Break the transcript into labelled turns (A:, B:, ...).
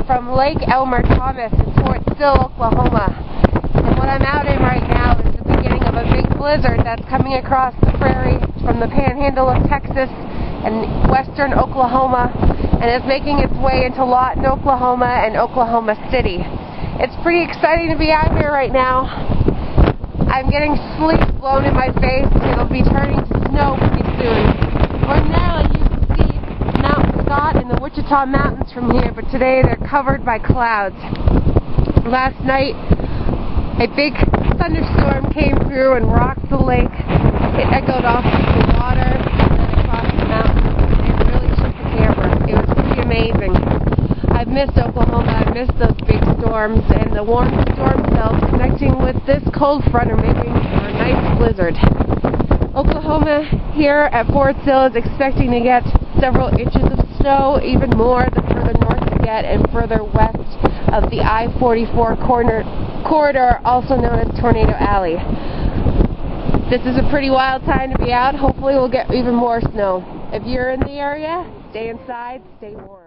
A: from Lake Elmer Thomas in Fort Sill, Oklahoma. And what I'm out in right now is the beginning of a big blizzard that's coming across the prairie from the panhandle of Texas and western Oklahoma, and is making its way into Lawton, Oklahoma and Oklahoma City. It's pretty exciting to be out here right now. I'm getting sleet blown in my face, and it'll be turning to snow pretty soon. Ordinarily you can see Mount Scott and the Wichita Mountains from here, but today they're covered by clouds. Last night a big thunderstorm came through and rocked the lake. It echoed off the water and across the mountains, and really shook the camera. It was pretty amazing. I've missed Oklahoma. I missed those big storms, and the warm storm cells connecting with this cold front are making a nice blizzard. Oklahoma here at Fort Sill is expecting to get several inches of snow, even more the further north you get and further west of the I-44 corridor, also known as Tornado Alley. This is a pretty wild time to be out. Hopefully we'll get even more snow. If you're in the area, stay inside, stay warm.